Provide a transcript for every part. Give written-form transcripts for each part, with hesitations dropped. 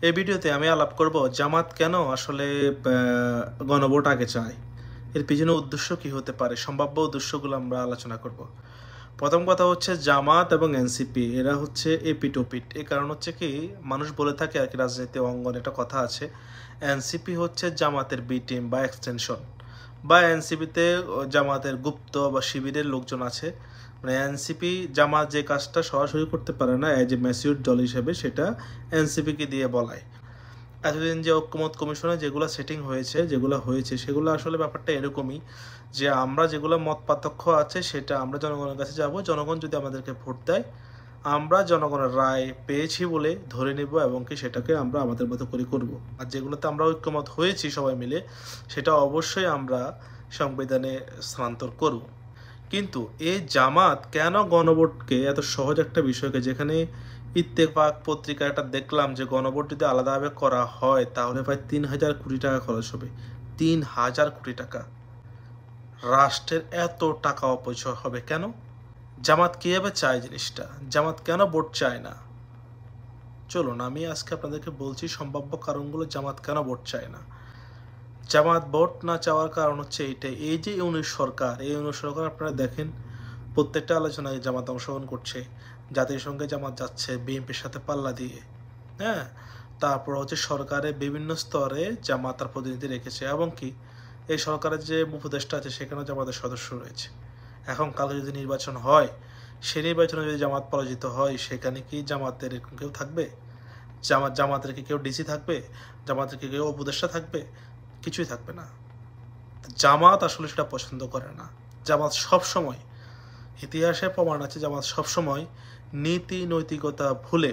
এই ভিডিওতে আমি আলাপ করব জামাত কেন আসলে গণভোট আগে চায়, এর পিছনে উদ্দেশ্য কি হতে পারে, সম্ভাব্য উদ্দেশ্যগুলো আমরা আলোচনা করব। প্রথম কথা হচ্ছে জামাত এবং এনসিপি এরা হচ্ছে এপিট ওপিট। এই কারণ হচ্ছে কি, মানুষ বলে থাকে আর কি, রাজনীতি অঙ্গনে একটা কথা আছে, এনসিপি হচ্ছে জামাতের বি টিম বা এক্সটেনশন, বা এনসিপিতে জামাতের গুপ্ত বা শিবিরের লোকজন আছে। মানে এনসিপি জামাত যে কাজটা সরাসরি করতে পারে না এজ এ ম্যাচিউর দল হিসেবে, সেটা এনসিপিকে দিয়ে বলায়। এতদিন যে ঐক্যমত কমিশনে যেগুলো সেটিং হয়েছে, যেগুলো হয়েছে সেগুলো আসলে ব্যাপারটা এরকমই যে আমরা যেগুলো মত পার্থক্য আছে সেটা আমরা জনগণের কাছে যাব, জনগণ যদি আমাদেরকে ভোট দেয় আমরা জনগণের রায় পেয়েছি বলে ধরে নেব এবং কি সেটাকে আমরা আমাদের মতো করে করব। আর যেগুলোতে আমরা ঐক্যমত হয়েছি সবাই মিলে সেটা অবশ্যই আমরা সংবিধানে স্থানান্তর করব। কিন্তু এই জামাত কেন গণভোটকে এত সহজ একটা বিষয়কে, যেখানে ইত্তেফাক পত্রিকা একটা দেখলাম যে গণভোট যদি আলাদাভাবে করা হয় তাহলে প্রায় 3,000 কোটি টাকা খরচ হবে। 3,000 কোটি টাকা, রাষ্ট্রের এত টাকা অপচয় হবে কেন? জামাত কিভাবে চায় জিনিসটা, জামাত কেন ভোট চায় না? চলুন আমি আজকে আপনাদেরকে বলছি সম্ভাব্য কারণগুলো জামাত কেন ভোট চায় না। জামাত ভোট না চাওয়ার কারণ হচ্ছে এইটাই, এই যে ইউনিট সরকার, এই ইউনিট সরকার আপনারা দেখেন প্রত্যেকটা আলোচনায় জামাত অংশগ্রহণ করছে, জাতিসংঘে জামাত যাচ্ছে বিএনপির সাথে পাল্লা দিয়ে। হ্যাঁ, তারপর হচ্ছে সরকারের বিভিন্ন স্তরে জামাত তার প্রতিনিধি রেখেছে, এবং কি এই সরকারের যে উপদেষ্টা আছে সেখানেও জামাতের সদস্য রয়েছে। এখন কালকে যদি নির্বাচন হয়, সে নির্বাচনে যদি জামাত পরাজিত হয়, সেখানে কি জামাতের এরকম কেউ থাকবে? জামাতের কি কেউ ডিসি থাকবে? জামাতের কি কেউ উপদেষ্টা থাকবে? কিছুই থাকবে না। জামাত আসলে সেটা পছন্দ করে না। জামাত সবসময়, ইতিহাসে প্রমাণ আছে, জামাত সবসময় নীতি নৈতিকতা ভুলে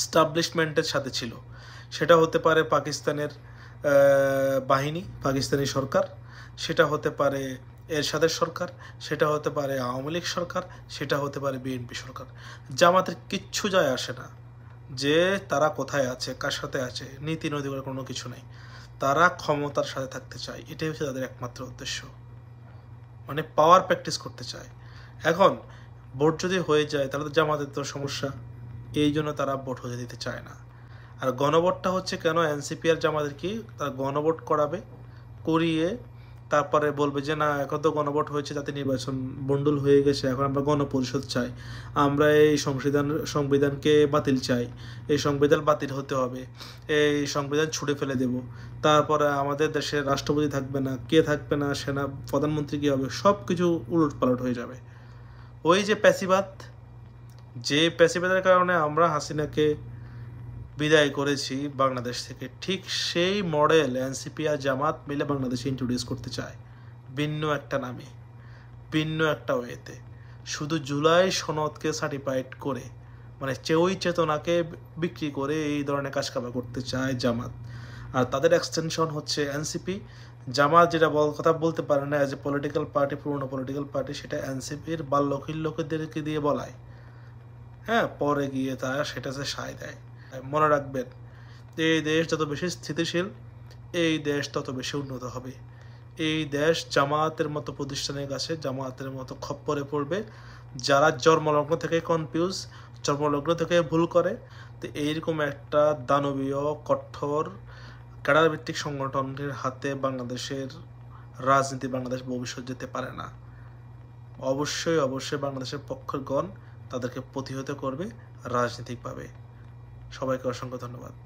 স্টাবলিশমেন্টের সাথে ছিল। সেটা হতে পারে পাকিস্তানের বাহিনী, পাকিস্তানি সরকার, সেটা হতে পারে এরশাদের সরকার, সেটা হতে পারে আওয়ামী লীগ সরকার, সেটা হতে পারে বিএনপি সরকার। জামাতের কিচ্ছু যায় আসে না যে তারা কোথায় আছে, কার সাথে আছে, নীতি নৈতিকতার কোনো কিছু নেই। তারা ক্ষমতার সাথে থাকতে চায়, এটাই হচ্ছে তাদের একমাত্র উদ্দেশ্য, মানে পাওয়ার প্র্যাকটিস করতে চায়। এখন ভোট যদি হয়ে যায় তাহলে তো জামাতের তো সমস্যা, এই জন্য তারা ভোট হতে দিতে চায় না। আর গণভোটটা হচ্ছে কেন, এনসিপি আর জামাতের কি, তারা গণভোট করাবে, করিয়ে তারপরে বলবে যে না এখন তো গণভোট হয়েছে, যাতে নির্বাচন বন্ডল হয়ে গেছে, এখন আমরা গণপরিষদ চাই, আমরা এই সংবিধানকে বাতিল চাই, এই সংবিধান বাতিল হতে হবে, এই সংবিধান ছুঁড়ে ফেলে দেব, তারপরে আমাদের দেশের রাষ্ট্রপতি থাকবে না, কে থাকবে না, সেনা প্রধানমন্ত্রী কী হবে, সব কিছু উলট পালট হয়ে যাবে। ওই যে প্যাসিবাদ, যে প্যাসিবাদের কারণে আমরা হাসিনাকে বিদায় করেছি বাংলাদেশ থেকে, ঠিক সেই মডেল এনসিপি আর জামাত মিলে বাংলাদেশে ইন্ট্রোডিউস করতে চায়, ভিন্ন একটা নামে, ভিন্ন একটা ওয়েতে, শুধু জুলাই সনদকে সার্টিফাইড করে, মানে ওই চেতনাকে বিক্রি করে এই ধরনের কাজকারবার করতে চায় জামাত। আর তাদের এক্সটেনশন হচ্ছে এনসিপি। জামাত যেটা কথা বলতে পারে না অ্যাজ এ পলিটিক্যাল পার্টি, পুরনো পলিটিক্যাল পার্টি, সেটা এনসিপির বাল্যকিল লোকেদেরকে দিয়ে বলায়। হ্যাঁ, পরে গিয়ে তারা সেটাতে সায় দেয়। মনে রাখবেন, এই দেশ যত বেশি স্থিতিশীল, এই দেশ তত বেশি উন্নত হবে। এই দেশ জামায়াতের মতো প্রতিষ্ঠানের কাছে, জামায়াতের মতো খপ্পরে পড়বে যারা জন্মলগ্ন থেকে কনফিউজ, জন্মলগ্ন থেকে ভুল করে। তো এইরকম একটা দানবীয় কঠোর ক্যাডারভিত্তিক সংগঠনের হাতে বাংলাদেশের রাজনীতি, বাংলাদেশ ভবিষ্যৎ যেতে পারে না। অবশ্যই অবশ্যই বাংলাদেশের পক্ষগণ তাদেরকে প্রতিহত করবে রাজনৈতিকভাবে। সবাইকে অসংখ্য ধন্যবাদ।